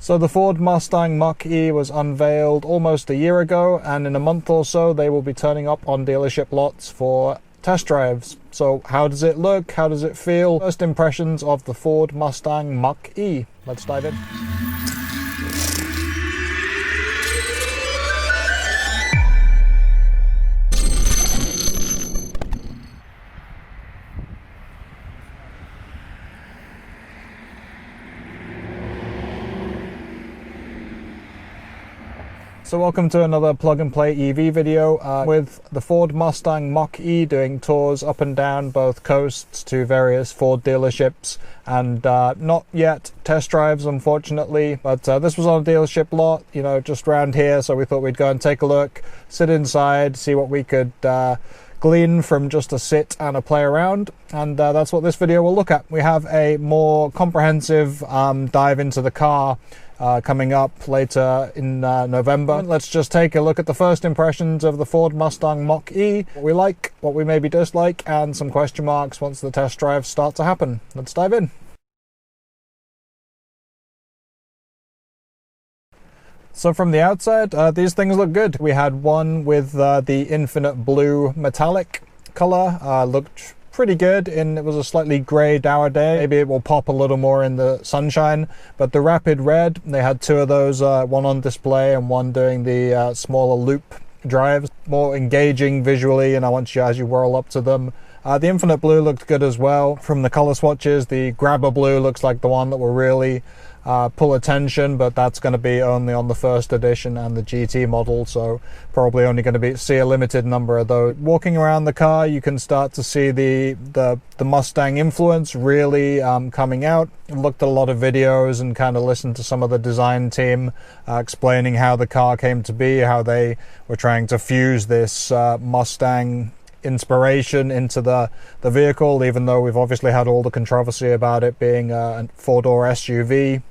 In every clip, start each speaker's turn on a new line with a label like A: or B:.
A: So the Ford Mustang Mach-E was unveiled almost a year ago, and in a month or so they will be turning up on dealership lots for test drives. So how does it look? How does it feel? First impressions of the Ford Mustang Mach-E. Let's dive in. So welcome to another plug and play EV video with the Ford Mustang Mach-E, doing tours up and down both coasts to various Ford dealerships, and not yet test drives unfortunately, but this was on a dealership lot, you know, just around here, so we thought we'd go and take a look, sit inside, see what we could glean from just a sit and a play around, and that's what this video will look at. We have a more comprehensive dive into the car coming up later in November. Let's just take a look at the first impressions of the Ford Mustang Mach-E, what we like, what we maybe dislike, and some question marks once the test drives start to happen. Let's dive in. So from the outside, these things look good. We had one with the infinite blue metallic color, looked pretty good, and it was a slightly grey dour day. Maybe it will pop a little more in the sunshine, but the rapid red, they had two of those, one on display and one doing the smaller loop drives, more engaging visually, and I want you, as you whirl up to them. The infinite blue looked good as well. From the color swatches, the grabber blue looks like the one that will really pull attention, but that's going to be only on the first edition and the GT model, so probably only going to see a limited number of those. Walking around the car, you can start to see the Mustang influence really coming out. I looked at a lot of videos and kind of listened to some of the design team explaining how the car came to be, how they were trying to fuse this Mustang inspiration into the vehicle, even though we've obviously had all the controversy about it being a four-door SUV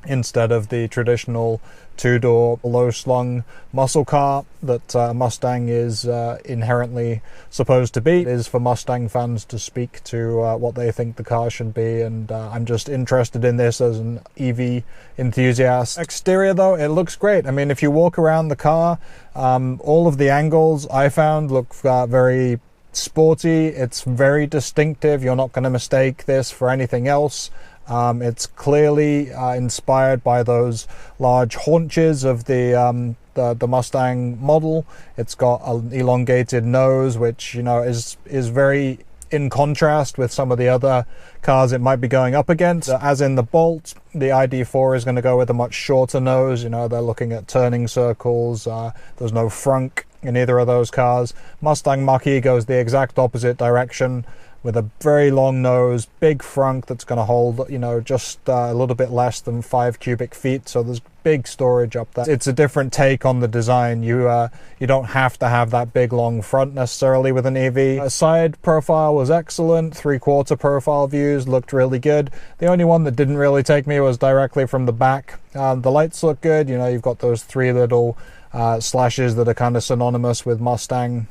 A: instead of the traditional two-door low-slung muscle car that Mustang is inherently supposed to be. It is for Mustang fans to speak to what they think the car should be, and I'm just interested in this as an EV enthusiast. Exterior though, it looks great. I mean, if you walk around the car, all of the angles I found look very sporty. It's very distinctive. You're not going to mistake this for anything else. It's clearly inspired by those large haunches of the Mustang model. It's got an elongated nose, which, you know, is very in contrast with some of the other cars it might be going up against. As in the Bolt, the ID4 is going to go with a much shorter nose. You know, they're looking at turning circles. There's no frunk in either of those cars. Mustang Mach-E goes the exact opposite direction, with a very long nose, big frunk that's going to hold, you know, just a little bit less than 5 cubic feet. So there's big storage up there. It's a different take on the design. You don't have to have that big long front necessarily with an EV. Side profile was excellent. 3/4 profile views looked really good. The only one that didn't really take me was directly from the back. The lights look good. You know, you've got those 3 little slashes that are kind of synonymous with Mustang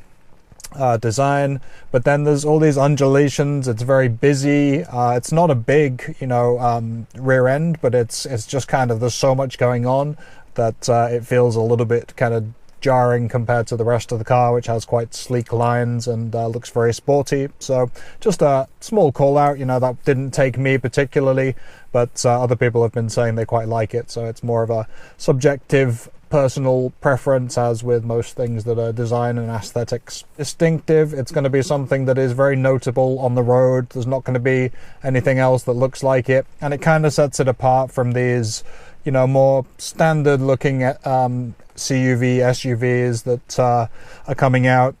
A: design, but then there's all these undulations. It's very busy. It's not a big, you know, rear end, but it's just kind of, there's so much going on that it feels a little bit kind of jarring compared to the rest of the car, which has quite sleek lines and looks very sporty. So just a small call out, you know, that didn't take me particularly, but other people have been saying they quite like it, so it's more of a subjective personal preference, as with most things that are design and aesthetics. Distinctive, it's going to be something that is very notable on the road. There's not going to be anything else that looks like it, and it kind of sets it apart from these, you know, more standard looking CUV SUVs that are coming out.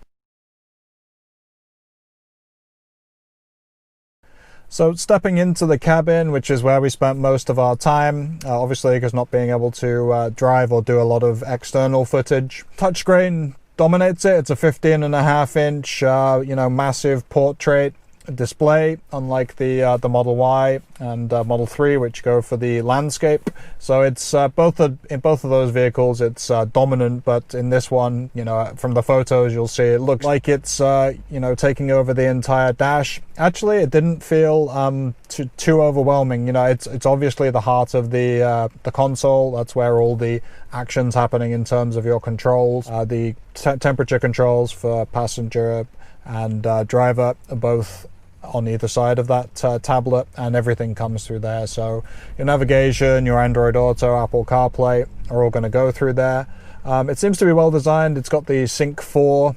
A: So stepping into the cabin, which is where we spent most of our time, obviously because not being able to drive or do a lot of external footage. Touchscreen dominates it. It's a 15.5 inch, you know, massive portrait display, unlike the Model Y and Model 3, which go for the landscape. So it's in both of those vehicles, it's dominant, but in this one, you know, from the photos you'll see it looks like it's you know, taking over the entire dash. Actually, it didn't feel too overwhelming. You know, it's obviously the heart of the console. That's where all the action's happening in terms of your controls. The temperature controls for passenger and driver are both on either side of that tablet, and everything comes through there. So your navigation, your Android Auto, Apple CarPlay are all going to go through there. It seems to be well designed. It's got the Sync 4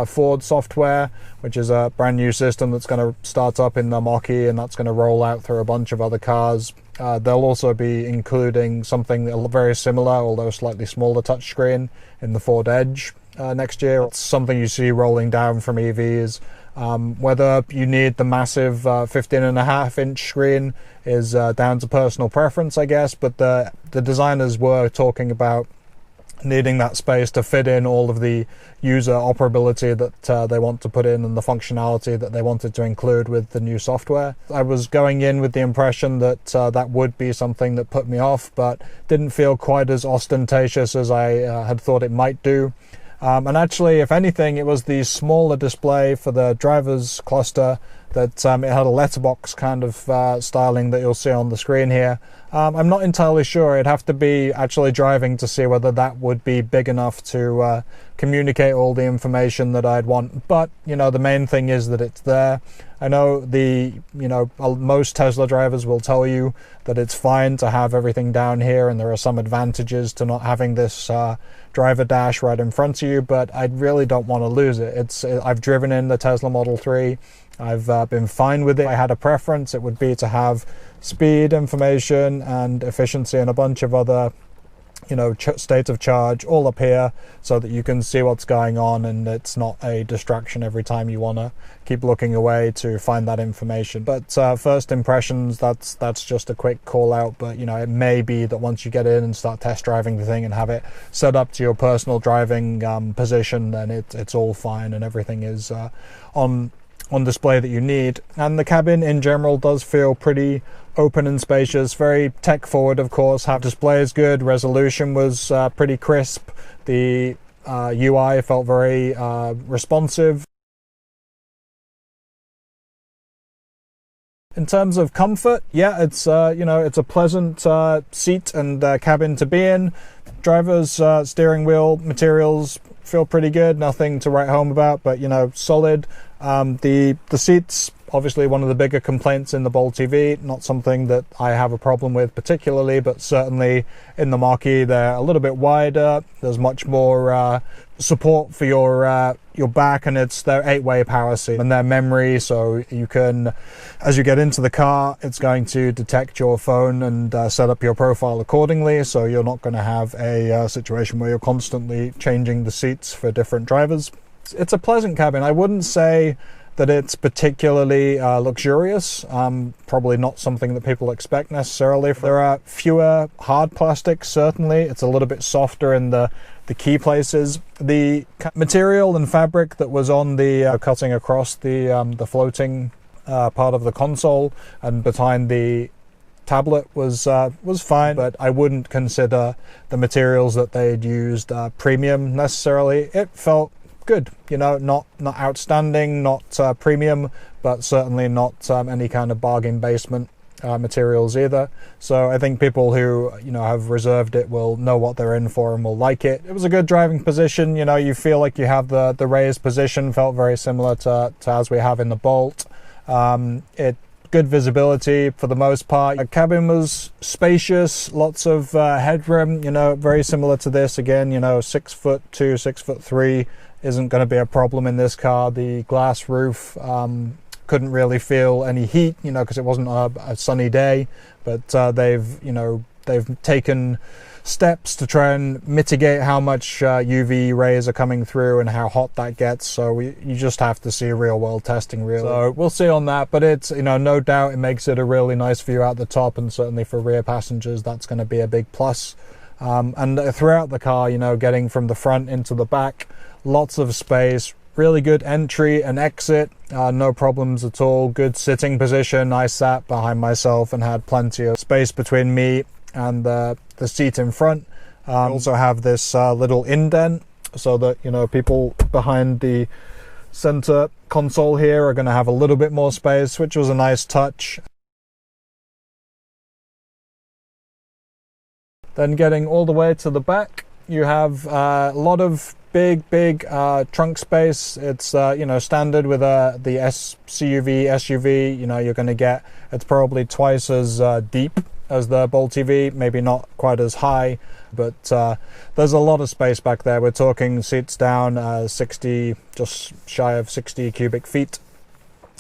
A: Ford software, which is a brand new system that's going to start up in the Mach-E, and that's going to roll out through a bunch of other cars. They'll also be including something very similar, although slightly smaller touchscreen in the Ford Edge next year. It's something you see rolling down from EVs. Whether you need the massive 15.5-inch screen is down to personal preference, I guess, but the designers were talking about needing that space to fit in all of the user operability that they want to put in and the functionality that they wanted to include with the new software. I was going in with the impression that that would be something that put me off, but didn't feel quite as ostentatious as I had thought it might do. And actually, if anything, it was the smaller display for the driver's cluster that it had a letterbox kind of styling that you'll see on the screen here. I'm not entirely sure. I'd have to be actually driving to see whether that would be big enough to communicate all the information that I'd want. But, you know, the main thing is that it's there. I know most Tesla drivers will tell you that it's fine to have everything down here, and there are some advantages to not having this driver dash right in front of you, but I really don't want to lose it. I've driven in the Tesla Model 3. I've been fine with it. If I had a preference, it would be to have speed information and efficiency and a bunch of other, you know, state of charge all up here so that you can see what's going on and it's not a distraction every time you want to keep looking away to find that information. But first impressions, that's just a quick call out. But, you know, it may be that once you get in and start test driving the thing and have it set up to your personal driving position, then it's all fine and everything is on display that you need. And the cabin in general does feel pretty open and spacious, very tech forward, of course. Display is good, resolution was pretty crisp, the UI felt very responsive. In terms of comfort, yeah, it's it's a pleasant seat and cabin to be in. Driver's steering wheel materials feel pretty good, nothing to write home about, but, you know, solid. The seats, obviously one of the bigger complaints in the Bold TV, not something that I have a problem with particularly, but certainly in the Mach-E they're a little bit wider. There's much more support for your back, and it's their 8-way power seat and their memory, so you can, as you get into the car, it's going to detect your phone and set up your profile accordingly, so you're not going to have a situation where you're constantly changing the seats for different drivers. It's a pleasant cabin. I wouldn't say that it's particularly luxurious. Probably not something that people expect necessarily. There are fewer hard plastics, certainly. It's a little bit softer in the key places. The material and fabric that was on the cutting across the floating part of the console and behind the tablet was fine, but I wouldn't consider the materials that they'd used premium necessarily. It felt good, you know, not outstanding, not premium, but certainly not any kind of bargain basement materials either. So I think people who, you know, have reserved it will know what they're in for and will like it. It was a good driving position. You know, you feel like you have the raised position, felt very similar to as we have in the Bolt. Good visibility for the most part. The cabin was spacious, lots of headroom, you know, very similar to this. Again, you know, 6'2", 6'3" isn't going to be a problem in this car. The glass roof couldn't really feel any heat, you know, because it wasn't a sunny day, but they've taken steps to try and mitigate how much UV rays are coming through and how hot that gets. So you just have to see real world testing really. So we'll see on that, but it's, you know, no doubt it makes it a really nice view out the top, and certainly for rear passengers that's going to be a big plus. And throughout the car, you know, getting from the front into the back, lots of space, really good entry and exit, no problems at all. Good sitting position. I sat behind myself and had plenty of space between me and the seat in front. Also have this little indent so that, you know, people behind the center console here are going to have a little bit more space, which was a nice touch. Then getting all the way to the back, you have a lot of big trunk space. It's you know, standard with the CUV SUV. You know, you're going to get, it's probably twice as deep as the Bolt EV, maybe not quite as high, but there's a lot of space back there. We're talking seats down 60, just shy of 60 cubic feet,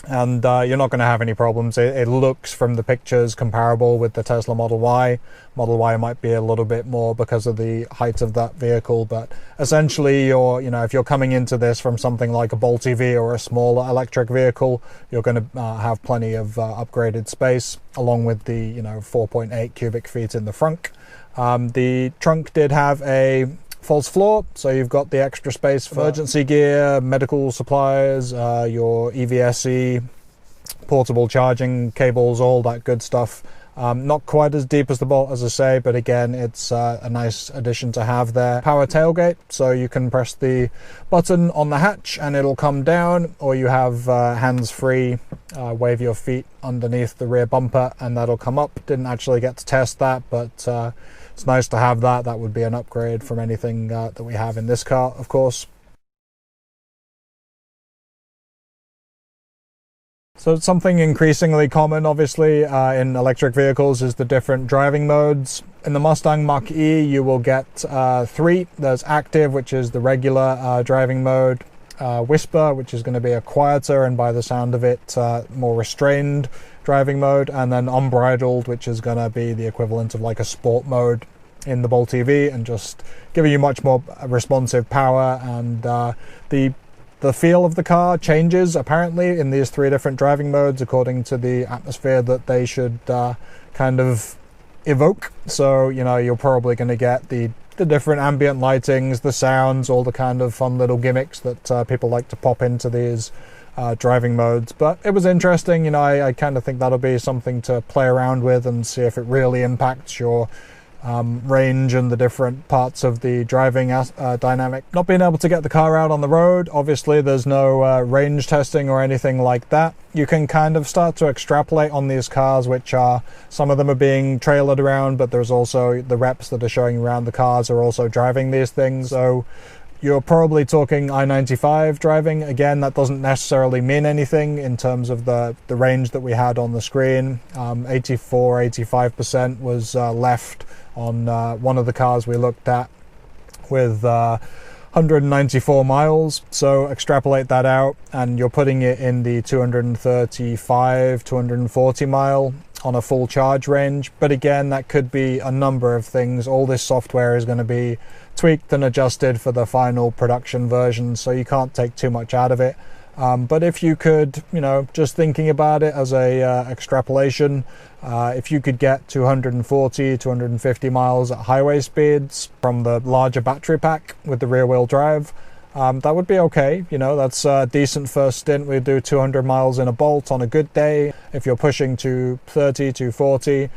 A: and you're not going to have any problems. It looks from the pictures comparable with the Tesla Model Y. Model Y might be a little bit more because of the height of that vehicle, but essentially you know, if you're coming into this from something like a Bolt EV or a smaller electric vehicle, you're going to have plenty of upgraded space, along with the, you know, 4.8 cubic feet in the front. The trunk did have a false floor, so you've got the extra space for emergency gear, medical supplies, your EVSE, portable charging cables, all that good stuff. Not quite as deep as the Bolt, as I say, but again, it's a nice addition to have there. Power tailgate, so you can press the button on the hatch and it'll come down, or you have hands-free, wave your feet underneath the rear bumper and that'll come up. Didn't actually get to test that, but it's nice to have that. That would be an upgrade from anything that we have in this car, of course. So something increasingly common, obviously, in electric vehicles is the different driving modes. In the Mustang Mach-E, you will get 3. There's active, which is the regular driving mode. Whisper, which is going to be a quieter and, by the sound of it, more restrained driving mode. And then unbridled, which is going to be the equivalent of like a sport mode in the Bolt EV, and just giving you much more responsive power. And the feel of the car changes apparently in these 3 different driving modes according to the atmosphere that they should kind of evoke. So, you know, you're probably going to get the different ambient lightings, the sounds, all the kind of fun little gimmicks that people like to pop into these driving modes. But it was interesting, you know, I kind of think that'll be something to play around with and see if it really impacts your range and the different parts of the driving dynamic. Not being able to get the car out on the road, obviously there's no range testing or anything like that. You can kind of start to extrapolate on these cars, which are, some of them are being trailered around, but there's also the reps that are showing around the cars are also driving these things. So you're probably talking I-95 driving. Again, that doesn't necessarily mean anything in terms of the range that we had on the screen. 84-85% was left on one of the cars we looked at with 194 miles. So extrapolate that out and you're putting it in the 235, 240 mile on a full charge range. But again, that could be a number of things. All this software is going to be tweaked and adjusted for the final production version, so you can't take too much out of it. But if you could, you know, just thinking about it as a extrapolation, if you could get 240, 250 miles at highway speeds from the larger battery pack with the rear wheel drive, that would be okay. You know, that's a decent first stint. We do 200 miles in a Bolt on a good day. If you're pushing to 30 to 40,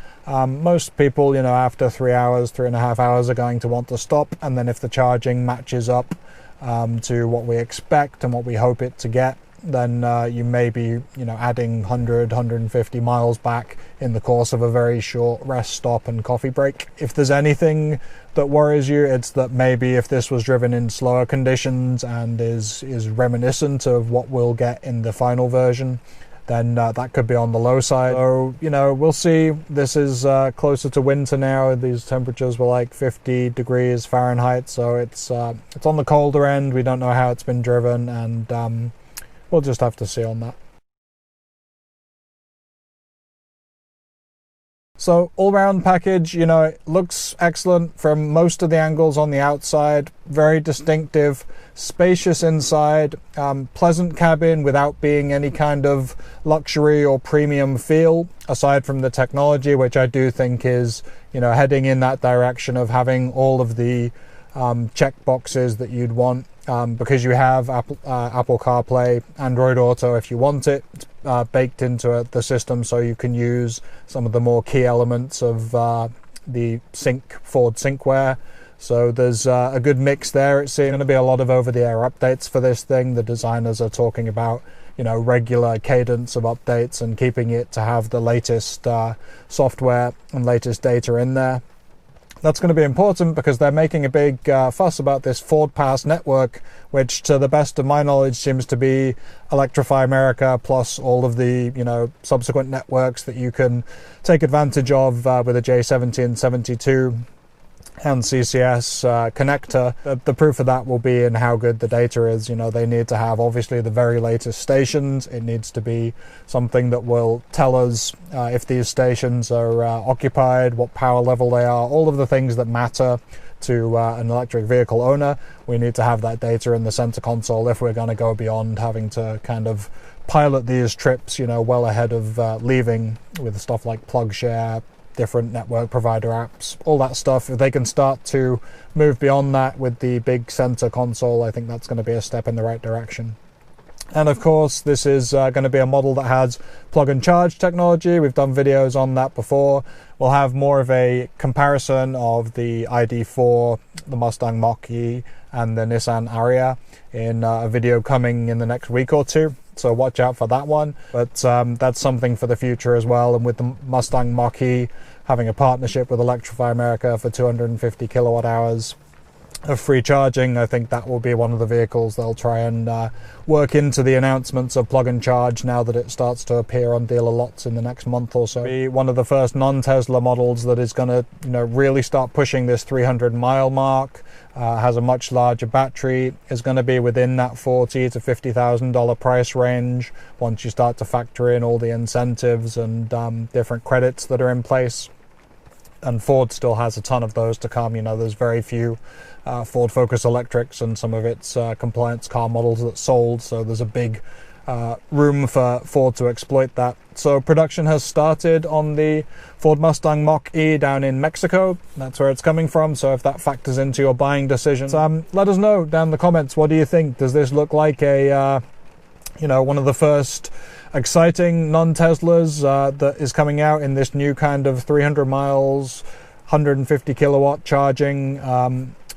A: most people, you know, after 3 hours, 3.5 hours are going to want to stop. And then if the charging matches up to what we expect and what we hope it to get, then you may be, you know, adding 100, 150 miles back in the course of a very short rest stop and coffee break. If there's anything that worries you, it's that maybe if this was driven in slower conditions and is reminiscent of what we'll get in the final version, then that could be on the low side. So, you know, we'll see. This is closer to winter now. These temperatures were like 50 degrees Fahrenheit, so it's on the colder end. We don't know how it's been driven, and we'll just have to see on that. So all-round package, you know, it looks excellent from most of the angles on the outside. Very distinctive, spacious inside, pleasant cabin without being any kind of luxury or premium feel, aside from the technology, which I do think is, you know, heading in that direction of having all of the check boxes that you'd want because you have Apple CarPlay, Android Auto if you want it, baked into the system, so you can use some of the more key elements of the Ford Synkware. So there's a good mix there. It's going to be a lot of over-the-air updates for this thing. The designers are talking about, you know, regular cadence of updates and keeping it to have the latest software and latest data in there. That's going to be important because they're making a big fuss about this Ford Pass network, which to the best of my knowledge seems to be Electrify America plus all of the, you know, subsequent networks that you can take advantage of with a J70 and CCS connector. The proof of that will be in how good the data is. You know, they need to have obviously the very latest stations. It needs to be something that will tell us if these stations are occupied, what power level they are, all of the things that matter to an electric vehicle owner. We need to have that data in the center console if we're going to go beyond having to kind of pilot these trips, you know, well ahead of leaving, with stuff like PlugShare, different network provider apps, all that stuff. If they can start to move beyond that with the big center console, I think that's going to be a step in the right direction. And of course, this is going to be a model that has plug and charge technology. We've done videos on that before. We'll have more of a comparison of the ID4, the Mustang Mach-E, and the Nissan Ariya in a video coming in the next week or two. So watch out for that one. But that's something for the future as well. And with the Mustang Mach-E having a partnership with Electrify America for 250 kilowatt hours of free charging, I think that will be one of the vehicles they'll try and work into the announcements of plug and charge now that it starts to appear on dealer lots in the next month or so. Be one of the first non-Tesla models that is going to, you know, really start pushing this 300-mile mark. Has a much larger battery, is going to be within that $40,000 to $50,000 price range once you start to factor in all the incentives and different credits that are in place. And Ford still has a ton of those to come. You know, there's very few Ford Focus Electrics and some of its compliance car models that sold, so there's a big room for Ford to exploit that. So production has started on the Ford Mustang Mach-E down in Mexico. That's where it's coming from, so if that factors into your buying decisions, let us know down in the comments. What do you think? Does this look like a you know, one of the first exciting non-Teslas that is coming out in this new kind of 300 miles, 150 kilowatt charging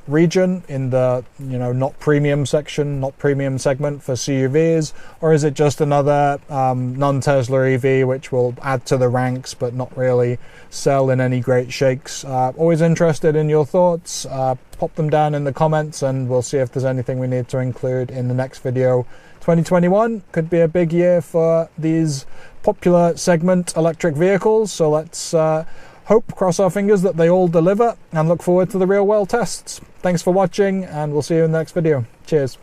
A: region in the, you know, not premium section, not premium segment for CUVs? Or is it just another non-Tesla EV which will add to the ranks but not really sell in any great shakes? Always interested in your thoughts. Pop them down in the comments and we'll see if there's anything we need to include in the next video. 2021 could be a big year for these popular segment electric vehicles, so let's cross our fingers that they all deliver and look forward to the real world tests. Thanks for watching and we'll see you in the next video. Cheers.